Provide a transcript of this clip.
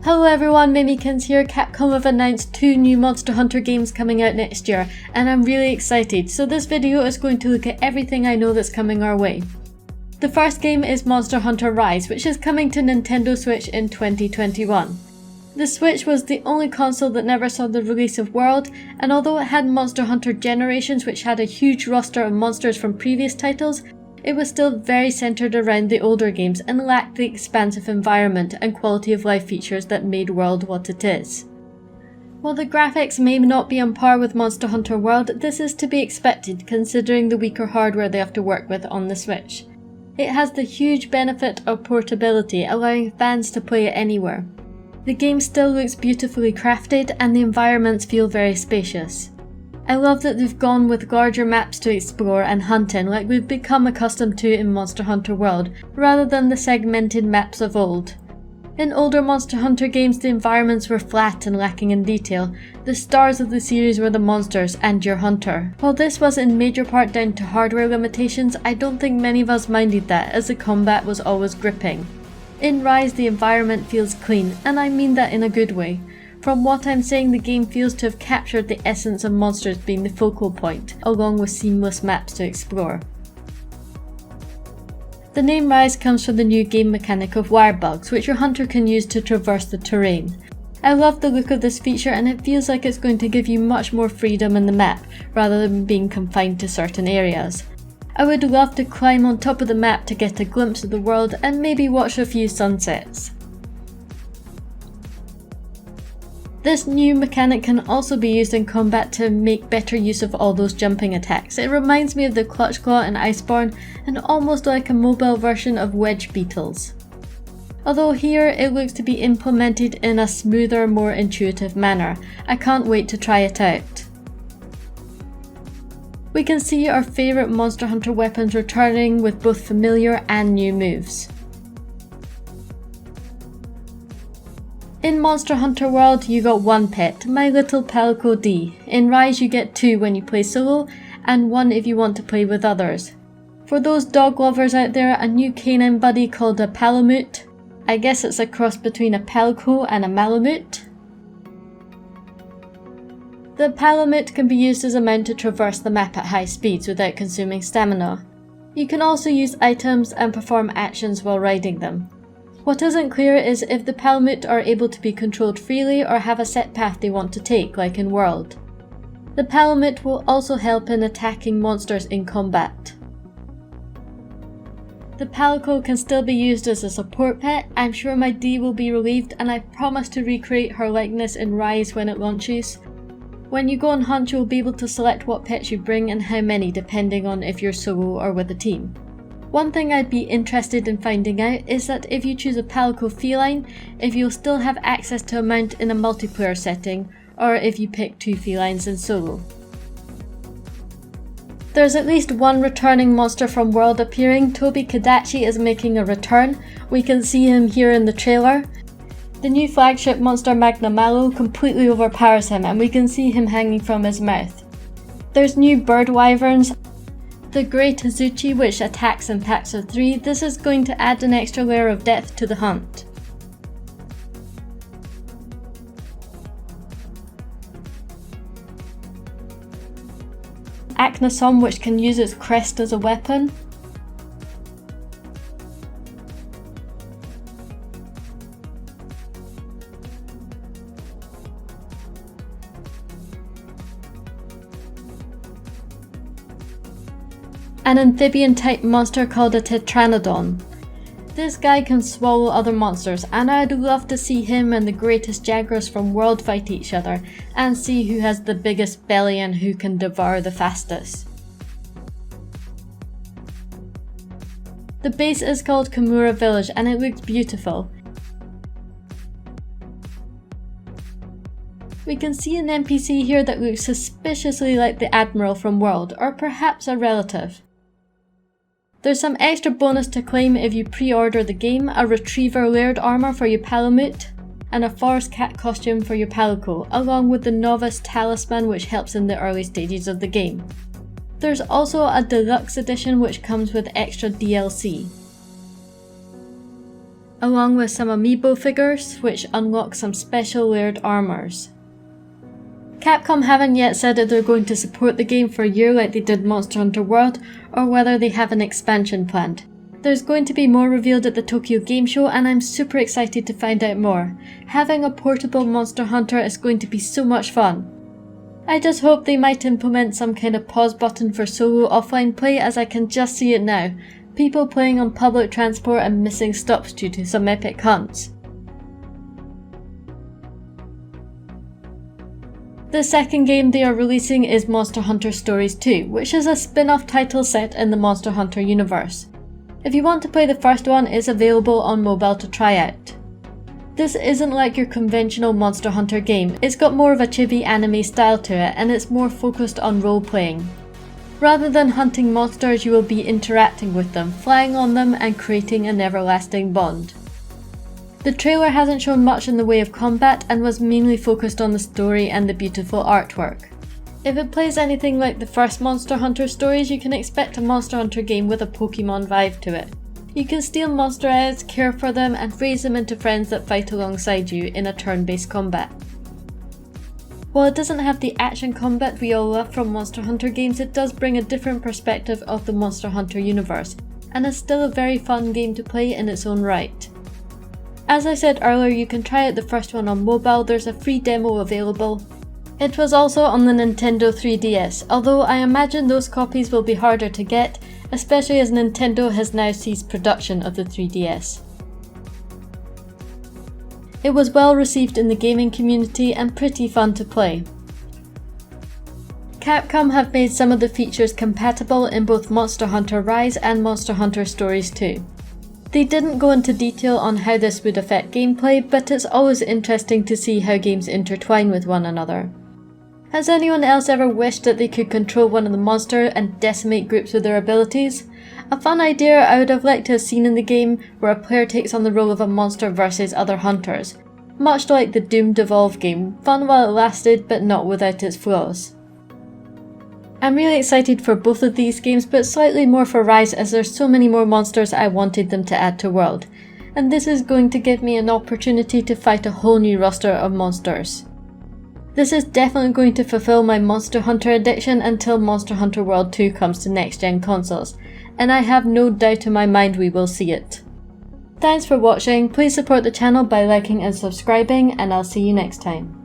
Hello everyone, Mimikins here. Capcom have announced 2 new Monster Hunter games coming out next year, and I'm really excited, so this video is going to look at everything I know that's coming our way. The first game is Monster Hunter Rise, which is coming to Nintendo Switch in 2021. The Switch was the only console that never saw the release of World, and although it had Monster Hunter Generations, which had a huge roster of monsters from previous titles, it was still very centred around the older games and lacked the expansive environment and quality of life features that made World what it is. While the graphics may not be on par with Monster Hunter World, this is to be expected considering the weaker hardware they have to work with on the Switch. It has the huge benefit of portability, allowing fans to play it anywhere. The game still looks beautifully crafted and the environments feel very spacious. I love that they've gone with larger maps to explore and hunt in like we've become accustomed to in Monster Hunter World, rather than the segmented maps of old. In older Monster Hunter games the environments were flat and lacking in detail. The stars of the series were the monsters and your hunter. While this was in major part down to hardware limitations, I don't think many of us minded that, as the combat was always gripping. In Rise the environment feels clean, and I mean that in a good way. From what I'm saying, the game feels to have captured the essence of monsters being the focal point, along with seamless maps to explore. The name Rise comes from the new game mechanic of wire bugs, which your hunter can use to traverse the terrain. I love the look of this feature, and it feels like it's going to give you much more freedom in the map, rather than being confined to certain areas. I would love to climb on top of the map to get a glimpse of the world and maybe watch a few sunsets. This new mechanic can also be used in combat to make better use of all those jumping attacks. It reminds me of the Clutch Claw in Iceborne and almost like a mobile version of wedge beetles. Although here it looks to be implemented in a smoother, more intuitive manner. I can't wait to try it out. We can see our favourite Monster Hunter weapons returning with both familiar and new moves. In Monster Hunter World you got 1 pet, my little Palico D. In Rise you get 2 when you play solo, and 1 if you want to play with others. For those dog lovers out there, a new canine buddy called a Palamute. I guess it's a cross between a Palico and a Malamute. The Palamute can be used as a mount to traverse the map at high speeds without consuming stamina. You can also use items and perform actions while riding them. What isn't clear is if the Palamute are able to be controlled freely or have a set path they want to take, like in World. The Palamute will also help in attacking monsters in combat. The Palico can still be used as a support pet. I'm sure my D will be relieved, and I promise to recreate her likeness in Rise when it launches. When you go on hunt you'll be able to select what pets you bring and how many, depending on if you're solo or with a team. One thing I'd be interested in finding out is that if you choose a Palico feline, if you'll still have access to a mount in a multiplayer setting, or if you pick 2 felines in solo. There's at least 1 returning monster from World appearing. Toby Kadachi is making a return. We can see him here in the trailer. The new flagship monster Magna Malo completely overpowers him, and we can see him hanging from his mouth. There's new bird wyverns. The Grey Tazuchi, which attacks in packs of 3, this is going to add an extra layer of depth to the hunt. Aknasom, which can use its crest as a weapon. An amphibian type monster called a Tetranodon. This guy can swallow other monsters, and I'd love to see him and the greatest jaguars from World fight each other and see who has the biggest belly and who can devour the fastest. The base is called Kimura Village and it looks beautiful. We can see an NPC here that looks suspiciously like the Admiral from World, or perhaps a relative. There's some extra bonus to claim if you pre-order the game, a retriever layered armor for your Palamute, and a forest cat costume for your Palico, along with the novice talisman which helps in the early stages of the game. There's also a deluxe edition which comes with extra DLC. along with some amiibo figures, which unlock some special layered armors. Capcom haven't yet said if they're going to support the game for a year like they did Monster Hunter World, or whether they have an expansion planned. There's going to be more revealed at the Tokyo Game Show, and I'm super excited to find out more. Having a portable Monster Hunter is going to be so much fun. I just hope they might implement some kind of pause button for solo offline play, as I can just see it now. People playing on public transport and missing stops due to some epic hunts. The second game they are releasing is Monster Hunter Stories 2, which is a spin-off title set in the Monster Hunter universe. If you want to play the first one, it's available on mobile to try out. This isn't like your conventional Monster Hunter game, it's got more of a chibi anime style to it, and it's more focused on role-playing. Rather than hunting monsters, you will be interacting with them, flying on them, and creating an everlasting bond. The trailer hasn't shown much in the way of combat and was mainly focused on the story and the beautiful artwork. If it plays anything like the first Monster Hunter stories, you can expect a Monster Hunter game with a Pokemon vibe to it. You can steal monster eggs, care for them, and raise them into friends that fight alongside you in a turn-based combat. While it doesn't have the action combat we all love from Monster Hunter games, it does bring a different perspective of the Monster Hunter universe, and is still a very fun game to play in its own right. As I said earlier, you can try out the first one on mobile, there's a free demo available. It was also on the Nintendo 3DS, although I imagine those copies will be harder to get, especially as Nintendo has now ceased production of the 3DS. It was well received in the gaming community and pretty fun to play. Capcom have made some of the features compatible in both Monster Hunter Rise and Monster Hunter Stories 2. They didn't go into detail on how this would affect gameplay, but it's always interesting to see how games intertwine with one another. Has anyone else ever wished that they could control one of the monsters and decimate groups with their abilities? A fun idea I would have liked to have seen in the game, where a player takes on the role of a monster versus other hunters. Much like the Doomed Evolve game, fun while it lasted but not without its flaws. I'm really excited for both of these games, but slightly more for Rise, as there's so many more monsters I wanted them to add to World, and this is going to give me an opportunity to fight a whole new roster of monsters. This is definitely going to fulfill my Monster Hunter addiction until Monster Hunter World 2 comes to next-gen consoles, and I have no doubt in my mind we will see it. Thanks for watching, please support the channel by liking and subscribing, and I'll see you next time.